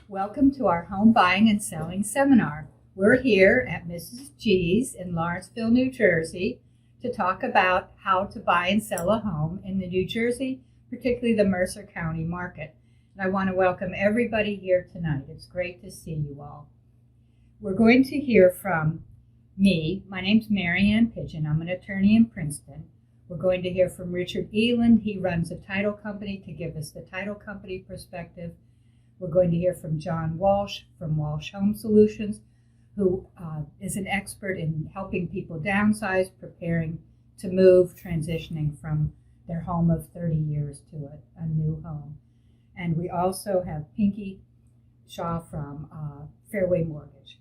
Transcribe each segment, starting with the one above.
Welcome to our home buying and selling seminar. We're here at Mrs. G's in Lawrenceville, New Jersey, to talk about how to buy and sell a home in the New Jersey, particularly the Mercer County market. And I want to welcome everybody here tonight. It's great to see you all. We're going to hear from me. My name's Mary Ann Pigeon. I'm an attorney in Princeton. We're going to hear from Richard Eland. He runs a title company to give us the title company perspective. We're going to hear from John Walsh from Walsh Home Solutions, who is an expert in helping people downsize, preparing to move, transitioning from their home of 30 years to a new home. And we also have Pinky Shaw from Fairway Mortgage,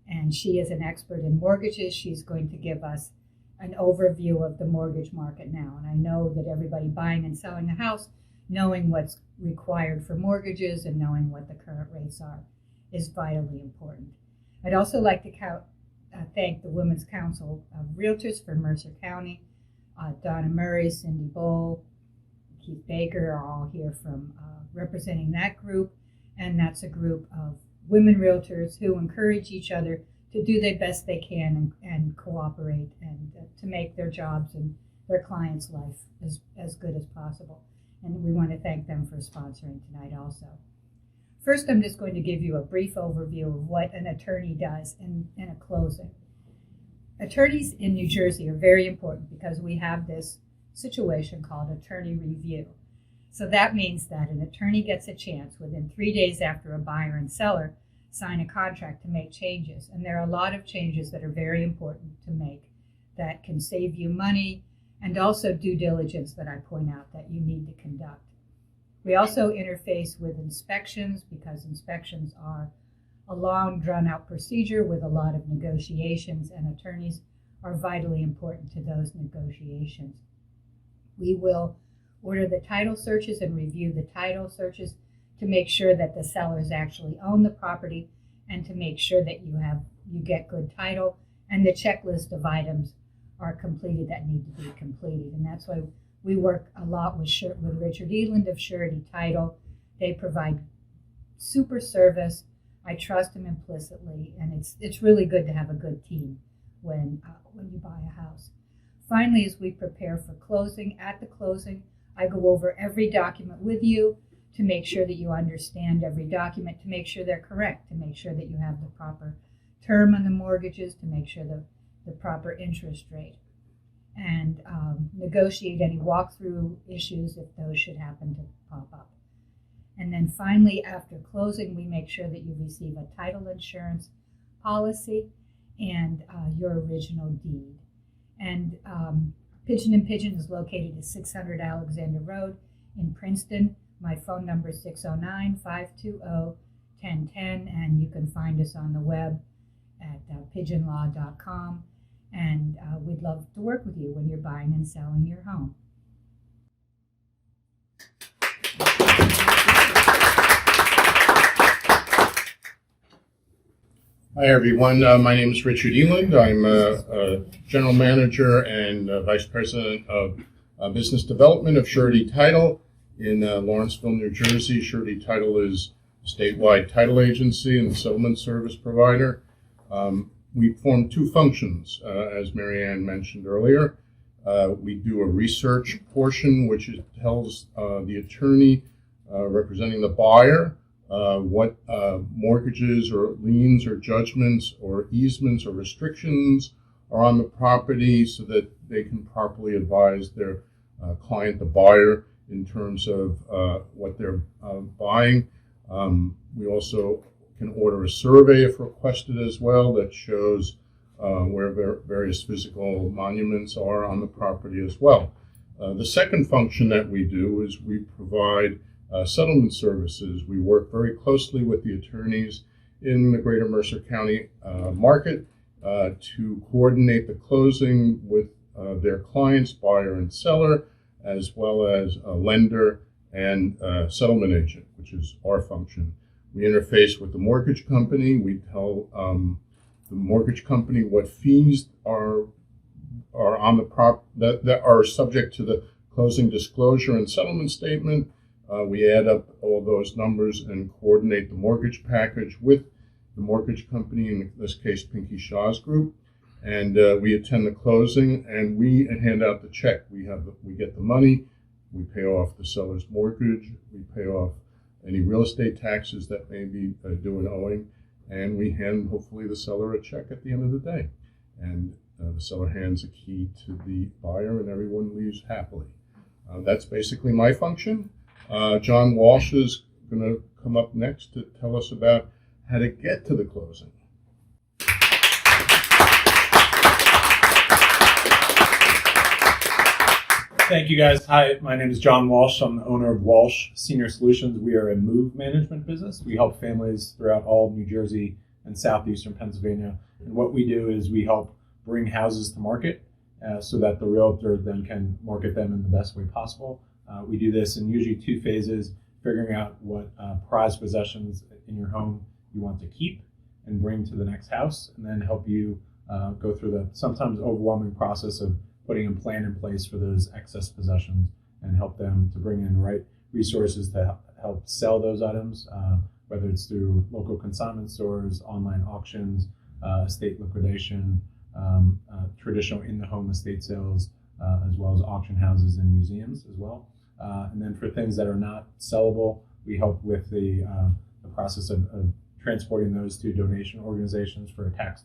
and she is an expert in mortgages. She's going to give us an overview of the mortgage market now. And I know that everybody buying and selling a house, knowing what's required for mortgages and knowing what the current rates are is vitally important. I'd also like to thank the Women's Council of Realtors for Mercer County. Donna Murray, Cindy Bowl, Keith Baker are all here from representing that group. And that's a group of women realtors who encourage each other to do the best they can and cooperate and to make their jobs and their clients' life as good as possible. And we want to thank them for sponsoring tonight also. First, I'm just going to give you a brief overview of what an attorney does in a closing. Attorneys in New Jersey are very important because we have this situation called attorney review. So that means that an attorney gets a chance within 3 days after a buyer and seller sign a contract to make changes. And there are a lot of changes that are very important to make that can save you money, and also due diligence that I point out that you need to conduct. We also interface with inspections because inspections are a long, drawn-out procedure with a lot of negotiations, and attorneys are vitally important to those negotiations. We will order the title searches and review the title searches to make sure that the sellers actually own the property and to make sure that you get good title and the checklist of items are completed that need to be completed. And that's why we work a lot with Richard Eland of Surety Title. They provide super service. I trust them implicitly, and it's really good to have a good team when you buy a house. Finally, as we prepare for closing, at the closing, I go over every document with you to make sure that you understand every document, to make sure they're correct, to make sure that you have the proper term on the mortgages, to make sure the proper interest rate, and negotiate any walkthrough issues if those should happen to pop up. And then finally, after closing, we make sure that you receive a title insurance policy and your original deed. And Pigeon and Pigeon is located at 600 Alexander Road in Princeton. My phone number is 609-520-1010, and you can find us on the web at pigeonlaw.com. And we'd love to work with you when you're buying and selling your home. Hi everyone, my name is Richard Eland. I'm a General Manager and Vice President of Business Development of Surety Title in Lawrenceville, New Jersey. Surety Title is a statewide title agency and settlement service provider. We form two functions, as Mary Ann mentioned earlier. We do a research portion, which tells the attorney representing the buyer what mortgages or liens or judgments or easements or restrictions are on the property so that they can properly advise their client, the buyer, in terms of what they're buying. We also can order a survey if requested as well that shows where various physical monuments are on the property as well. The second function that we do is we provide settlement services. We work very closely with the attorneys in the greater Mercer County market to coordinate the closing with their clients, buyer and seller, as well as a lender and settlement agent, which is our function. We interface with the mortgage company. We tell the mortgage company what fees are on the that are subject to the closing disclosure and settlement statement. We add up all those numbers and coordinate the mortgage package with the mortgage company, in this case Pinky Shaw's group, and we attend the closing and we hand out the check. We get the money, we pay off the seller's mortgage, we pay off any real estate taxes that may be due and owing, and we hand hopefully the seller a check at the end of the day. And the seller hands a key to the buyer and everyone leaves happily. That's basically my function. John Walsh is going to come up next to tell us about how to get to the closing. Thank you, guys. Hi, my name is John Walsh. I'm the owner of Walsh Senior Solutions. We are a move management business. We help families throughout all of New Jersey and southeastern Pennsylvania. And what we do is we help bring houses to market so that the realtor then can market them in the best way possible. We do this in usually two phases: figuring out what prized possessions in your home you want to keep and bring to the next house, and then help you go through the sometimes overwhelming process of putting a plan in place for those excess possessions and help them to bring in the right resources to help sell those items, whether it's through local consignment stores, online auctions, estate liquidation, traditional in-the-home estate sales, as well as auction houses and museums as well. And then for things that are not sellable, we help with the process of transporting those to donation organizations for a tax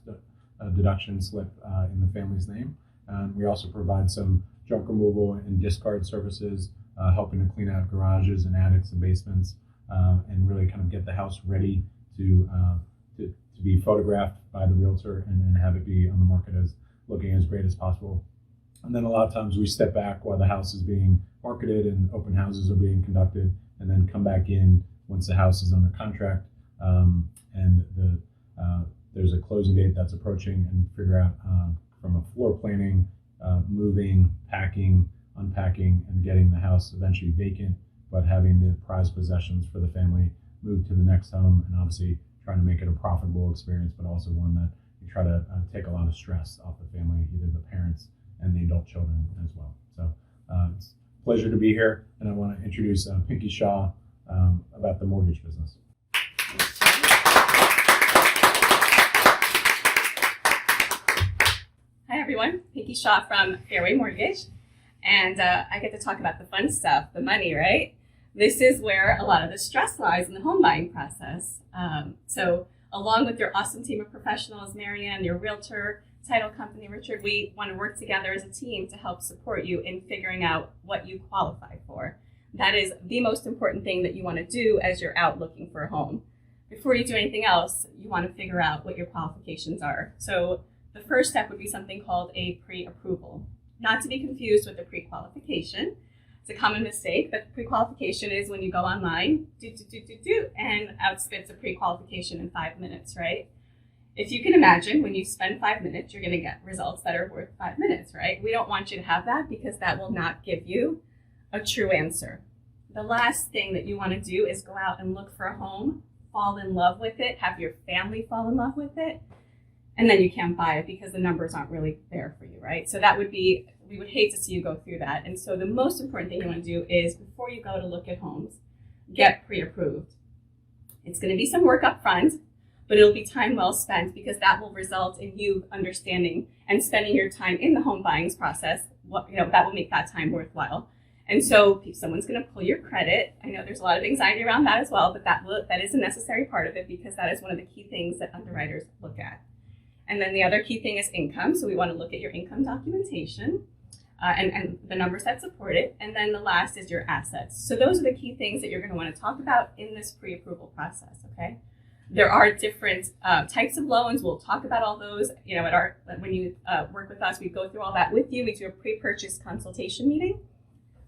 deduction slip in the family's name. We also provide some junk removal and discard services, helping to clean out garages and attics and basements, and really kind of get the house ready to be photographed by the realtor and have it be on the market as looking as great as possible. And then a lot of times we step back while the house is being marketed and open houses are being conducted, and then come back in once the house is under contract and there's a closing date that's approaching, and figure out from a floor planning, moving, packing, unpacking, and getting the house eventually vacant, but having the prized possessions for the family move to the next home, and obviously trying to make it a profitable experience, but also one that you try to take a lot of stress off the family, either the parents and the adult children as well. So it's a pleasure to be here, and I want to introduce Pinky Shaw about the mortgage business. Hi everyone, Pinky Shaw from Fairway Mortgage, and I get to talk about the fun stuff, the money, right? This is where a lot of the stress lies in the home buying process. So along with your awesome team of professionals, Marianne, your realtor, title company, Richard, we want to work together as a team to help support you in figuring out what you qualify for. That is the most important thing that you want to do as you're out looking for a home. Before you do anything else, you want to figure out what your qualifications are. So the first step would be something called a pre-approval. Not to be confused with a pre-qualification. It's a common mistake, but pre-qualification is when you go online, and outspits a pre-qualification in 5 minutes, right? If you can imagine, when you spend 5 minutes, you're going to get results that are worth 5 minutes, right? We don't want you to have that, because that will not give you a true answer. The last thing that you want to do is go out and look for a home, fall in love with it, have your family fall in love with it, and then you can't buy it because the numbers aren't really there for you, right? So that would be, we would hate to see you go through that. And so the most important thing you want to do is, before you go to look at homes, get pre-approved. It's going to be some work up front, but it'll be time well spent, because that will result in you understanding and spending your time in the home buying process. That will make that time worthwhile. And so someone's going to pull your credit. I know there's a lot of anxiety around that as well, but that is a necessary part of it, because that is one of the key things that underwriters look at. And then the other key thing is income. So we want to look at your income documentation and the numbers that support it. And then the last is your assets. So those are the key things that you're going to want to talk about in this pre-approval process, okay? There are different types of loans. We'll talk about all those. When you work with us, we go through all that with you. We do a pre-purchase consultation meeting.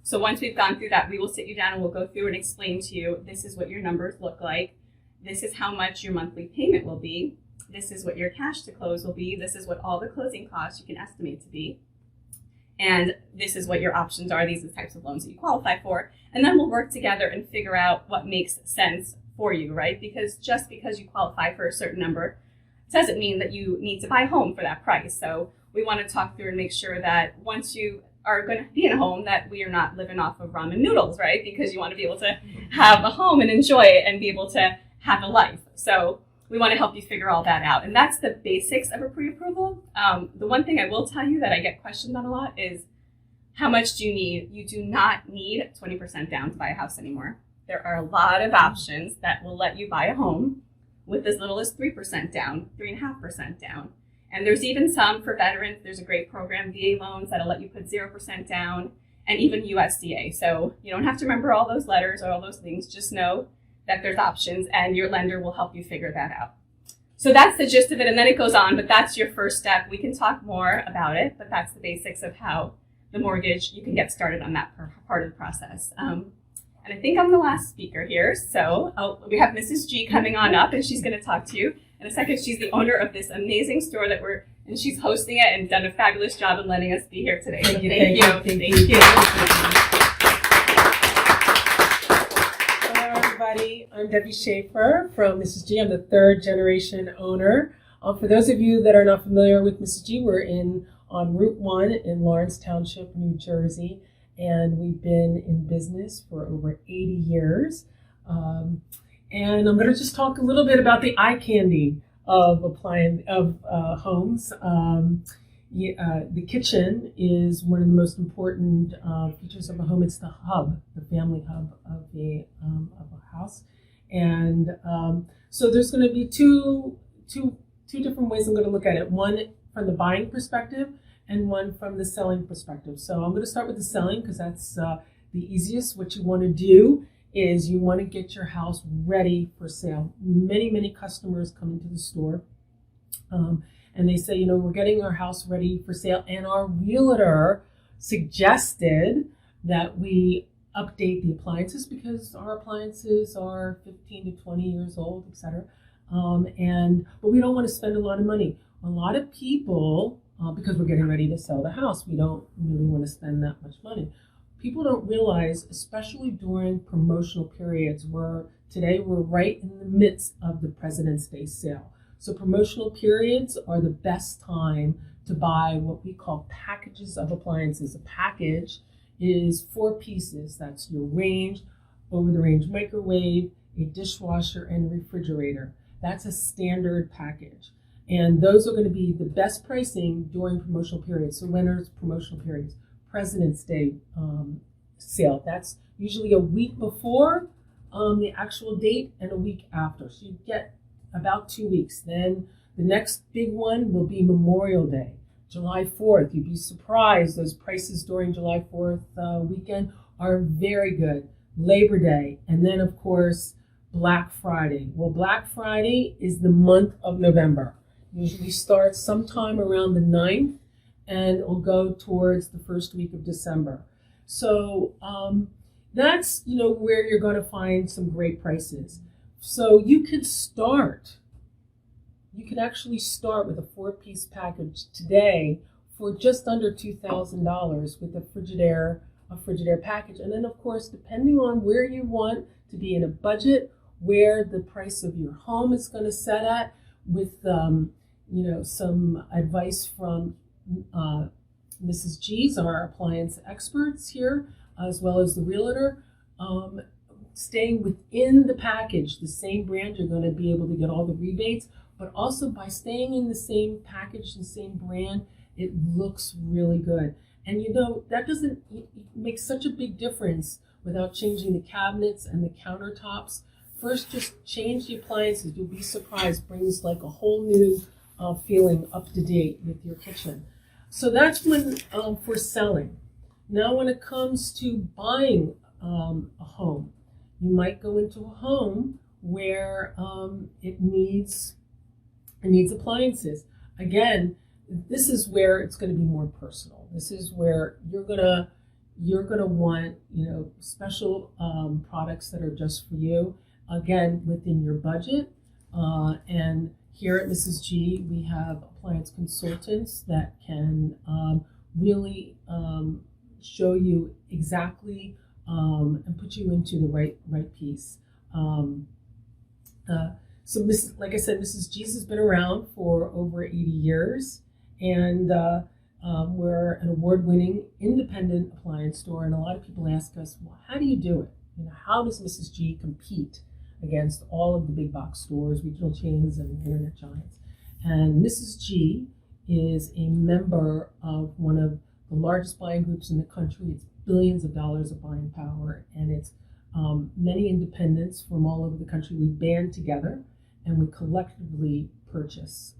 So once we've gone through that, we will sit you down and we'll go through and explain to you, this is what your numbers look like. This is how much your monthly payment will be. This is what your cash to close will be. This is what all the closing costs you can estimate to be. And this is what your options are. These are the types of loans that you qualify for. And then we'll work together and figure out what makes sense for you, right? Because just because you qualify for a certain number doesn't mean that you need to buy a home for that price. So we want to talk through and make sure that once you are going to be in a home that we are not living off of ramen noodles, right? Because you want to be able to have a home and enjoy it and be able to have a life. So we want to help you figure all that out. And that's the basics of a pre-approval. The one thing I will tell you that I get questioned on a lot is, how much do you need? You do not need 20% down to buy a house anymore. There are a lot of options that will let you buy a home with as little as 3% down, 3.5% down. And there's even some for veterans. There's a great program, VA loans, that'll let you put 0% down, and even USDA. So you don't have to remember all those letters or all those things. Just know that there's options, and your lender will help you figure that out. So that's the gist of it, and then it goes on, but that's your first step. We can talk more about it, but that's the basics of how the mortgage, you can get started on that part of the process. And I think I'm the last speaker here, so we have Mrs. G coming on up, and she's going to talk to you in a second. She's the owner of this amazing store and she's hosting it and done a fabulous job in letting us be here today. So thank you. Hello, everybody. I'm Debbie Schaefer from Mrs. G. I'm the third generation owner. For those of you that are not familiar with Mrs. G, we're on Route 1 in Lawrence Township, New Jersey, and we've been in business for over 80 years. And I'm going to just talk a little bit about the eye candy of homes. The kitchen is one of the most important features of a home. It's the hub, the family hub of a house. And so there's going to be two different ways I'm going to look at it. One from the buying perspective and one from the selling perspective. So I'm going to start with the selling because that's the easiest. What you want to do is you want to get your house ready for sale. Many customers come into the store and they say, we're getting our house ready for sale, and our realtor suggested that we update the appliances because our appliances are 15 to 20 years old, etc. But we don't want to spend a lot of money. A lot of people, because we're getting ready to sell the house, we don't really want to spend that much money. People don't realize, especially during promotional periods, today we're right in the midst of the President's Day sale. So promotional periods are the best time to buy what we call packages of appliances. A package is 4 pieces. That's your range, over-the-range microwave, a dishwasher, and a refrigerator. That's a standard package. And those are going to be the best pricing during promotional periods. So when are promotional periods? President's Day sale. That's usually a week before the actual date and a week after. So you get about 2 weeks. Then the next big one will be Memorial Day, July 4th. You'd be surprised. Those prices during July 4th weekend are very good. Labor Day, and then of course Black Friday. Well, Black Friday is the month of November. Usually starts sometime around the 9th and it'll go towards the first week of December. So that's where you're going to find some great prices. So you could actually start with a 4-piece package today for just under $2,000 with a Frigidaire package. And then of course, depending on where you want to be in a budget, where the price of your home is going to set at, with some advice from Mrs. G's, our appliance experts here, as well as the realtor, staying within the package, the same brand, you're going to be able to get all the rebates, but also by staying in the same package, the same brand, it looks really good. And that doesn't make such a big difference without changing the cabinets and the countertops. First, just change the appliances. You'll be surprised. Brings like a whole new feeling up to date with your kitchen. So that's when for selling. Now, when it comes to buying a home, you might go into a home where it needs appliances. Again, this is where it's going to be more personal. This is where you're gonna want special products that are just for you. Again, within your budget. And here at Mrs. G, we have appliance consultants that can really show you exactly and put you into the right piece. So, like I said, Mrs. G's has been around for over 80 years, and We're an award-winning independent appliance store, and a lot of people ask us, well, how do you do it? How does Mrs. G compete against all of the big box stores, regional chains, and internet giants? And Mrs. G is a member of one of the largest buying groups in the country. It's billions of dollars of buying power, and it's many independents from all over the country. We band together and we collectively purchase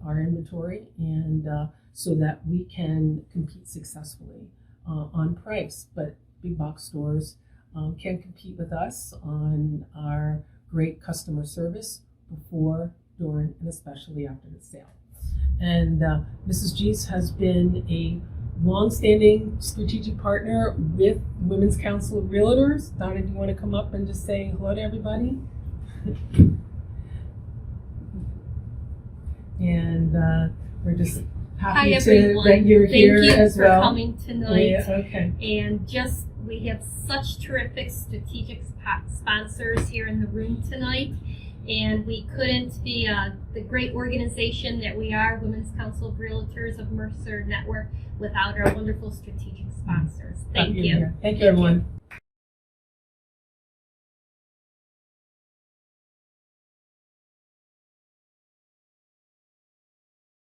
our inventory, and so that we can compete successfully on price. But big box stores can compete with us on our great customer service before, during, and especially after the sale. And Mrs. G's has been a long-standing strategic partner with Women's Council of Realtors. Donna, do you want to come up and just say hello to everybody? And we're just happy Hi, that everyone. you're here Thank you as for well. coming tonight. Yeah, okay. And we have such terrific strategic sponsors here in the room tonight. And we couldn't be the great organization that we are, Women's Council of Realtors of Mercer Network, without our wonderful strategic sponsors. Thank Happy you. Thank you, everyone.